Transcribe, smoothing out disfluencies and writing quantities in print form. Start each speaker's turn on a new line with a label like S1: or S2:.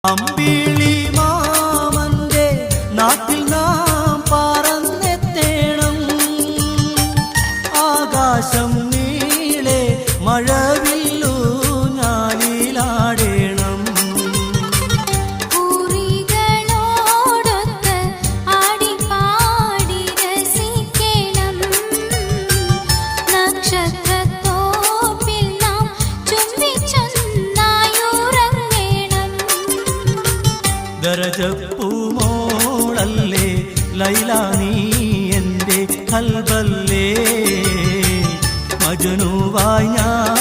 S1: അമ്പിളി മാമന്റെ നാട്ടിൽ നാം പറന്നെത്തേണം. ആകാശം നീളെ മഴവില്ലു ഞാലിലാടേണം.
S2: പൂരികളോടൊത്ത് ആടിപ്പാടി രസിക്കണം. നക്ഷത്രത്തോപ്പിൽ നാം ചുംബിച്ചൊന്നായുറങ്ങണം.
S1: ദരജപ്പൂമോളല്ലേ ലൈല നീ എൻ്റെ കൽബല്ലേ. മജ്നൂവായി ഞാൻ